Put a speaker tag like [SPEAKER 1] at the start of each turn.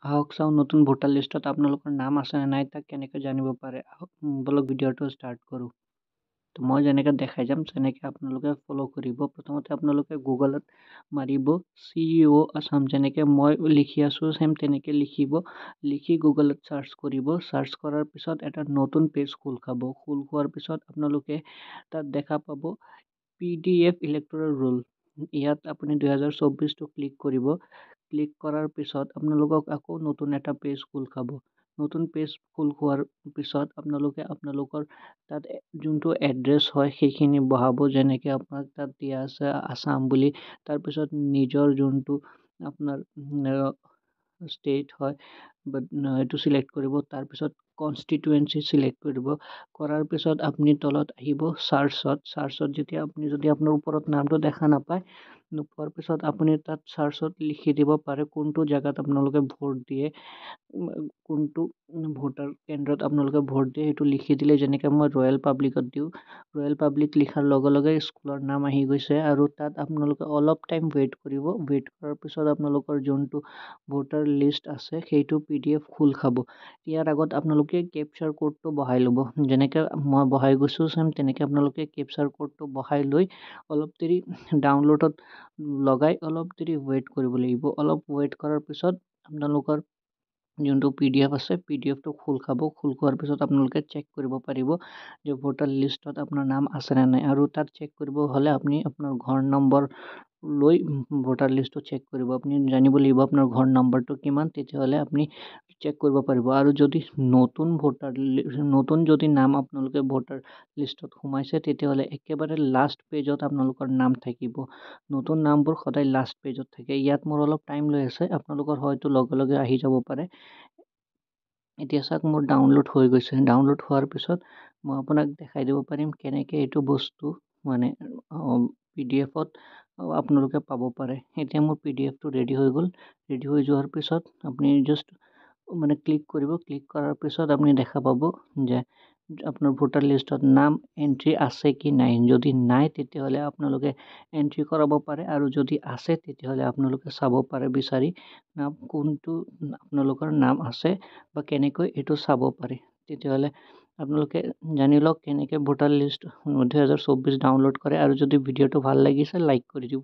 [SPEAKER 1] আহক চাওঁ নতুন ভোটাৰ লিষ্টত আপোনালোকৰ নাম আছে নে নাই তাক কেনেকৈ জানিব পাৰে। বলক ভিডিঅ'টো ষ্টাৰ্ট কৰোঁ। তো মই যেনেকৈ দেখাই যাম তেনেকৈ আপোনালোকে ফ'ল' কৰিব। প্ৰথমতে আপোনালোকে গুগলত মাৰিব CEO আছাম, যেনেকৈ মই লিখি আছোঁ চেম তেনেকৈ লিখিব। লিখি গুগলত চাৰ্চ কৰিব। চাৰ্চ কৰাৰ পিছত এটা নতুন পেজ খোল খাব। খোল খোৱাৰ পিছত আপোনালোকে তাত দেখা পাব PDF ইলেক্ট'ৰেল ৰোল। ইয়াত আপুনি 2024টো ক্লিক কৰিব। ক্লিক কৰাৰ পিছত আপোনালোকক আকৌ নতুন এটা পেজ খোল খাব। নতুন পেজ খোল খোৱাৰ পিছত আপোনালোকে আপোনালোকৰ তাত যোনটো এড্ৰেছ হয় সেইখিনি বহাব। যেনেকৈ আপোনাক তাত দিয়া আছে আছাম বুলি, তাৰপিছত নিজৰ যোনটো আপোনাৰ ষ্টেট হয় বাট এইটো চিলেক্ট কৰিব। তাৰপিছত কনষ্টিটুৱেঞ্চি চিলেক্ট কৰিব। কৰাৰ পিছত আপুনি তলত আহিব চাৰ্চত যেতিয়া আপুনি যদি আপোনাৰ ওপৰত নামটো দেখা নাপায়, নোপোৱাৰ পিছত আপুনি তাত চাৰ্চত লিখি দিব পাৰে কোনটো জেগাত আপোনালোকে ভোট দিয়ে, কোনটো ভোটাৰ কেন্দ্ৰত আপোনালোকে ভোট দিয়ে সেইটো লিখি দিলে। যেনেকৈ মই ৰয়েল পাব্লিকত দিওঁ, ৰয়েল পাব্লিক লিখাৰ লগে লগে স্কুলৰ নাম আহি গৈছে আৰু তাত আপোনালোকে অলপ টাইম ৱেইট কৰিব। ৱেইট কৰাৰ পিছত আপোনালোকৰ যোনটো ভোটাৰ লিষ্ট আছে সেইটো PDF খোল খাব। ইয়াৰ আগত আপোনালোকে কেপচাৰ কোডটো বহাই ল'ব। যেনেকৈ মই বহাই গৈছোঁ চেম তেনেকৈ আপোনালোকে কেপচাৰ কোডটো বহাই লৈ অলপ দেৰি ডাউনলোডত লগাই অলপ দেৰি ৱেইট কৰিব লাগিব। অলপ ৱেইট কৰাৰ পিছত আপোনালোকৰ যোনটো PDF আছে PDFটো খোল খাব। খোল খোৱাৰ পিছত আপোনালোকে চেক কৰিব পাৰিব যে ভোটাৰ লিষ্টত আপোনাৰ নাম আছে নে নাই। আৰু তাত চেক কৰিব হ'লে আপুনি আপোনাৰ ঘৰ নম্বৰ লৈ ভোটাৰ লিষ্টটো চেক কৰিব। আপুনি জানিব লাগিব আপোনাৰ ঘৰ নম্বৰটো কিমান, তেতিয়াহ'লে আপুনি চেক কৰিব পাৰিব। আৰু যদি নতুন যদি নাম আপোনালোকে ভোটাৰ লিষ্টত সোমাইছে তেতিয়াহ'লে একেবাৰে লাষ্ট পেজত আপোনালোকৰ নাম থাকিব। নতুন নামবোৰ সদায় লাষ্ট পেজত থাকে। ইয়াত মোৰ অলপ টাইম লৈ আছে, আপোনালোকৰ হয়তো লগে লগে আহি যাব পাৰে। এতিয়া চাওক মোৰ ডাউনলোড হৈ গৈছে। ডাউনলোড হোৱাৰ পিছত মই আপোনাক দেখাই দিব পাৰিম কেনেকৈ এইটো বস্তু মানে PDFত আপোনালোকে পাব পাৰে। এতিয়া মোৰ PDFটো ৰেডি হৈ গ'ল। ৰেডি হৈ যোৱাৰ পিছত আপুনি জাষ্ট মানে ক্লিক কৰিব। ক্লিক কৰাৰ পিছত আপুনি দেখা পাব যে আপোনাৰ ভোটাৰ লিষ্টত নাম এণ্ট্ৰি আছে কি নাই। যদি নাই তেতিয়াহ'লে আপোনালোকে এণ্ট্ৰি কৰাব পাৰে, আৰু যদি আছে তেতিয়াহ'লে আপোনালোকে চাব পাৰে বিচাৰি নাম কোনটো আপোনালোকৰ নাম আছে বা কেনেকৈ এইটো চাব পাৰে। তেতিয়াহ'লে আপোনালোকে জানি লওক কেনেকৈ ভোটাৰ লিষ্ট 2024 ডাউনলোড কৰে। আৰু যদি ভিডিঅ'টো ভাল লাগিছে লাইক কৰি দিব।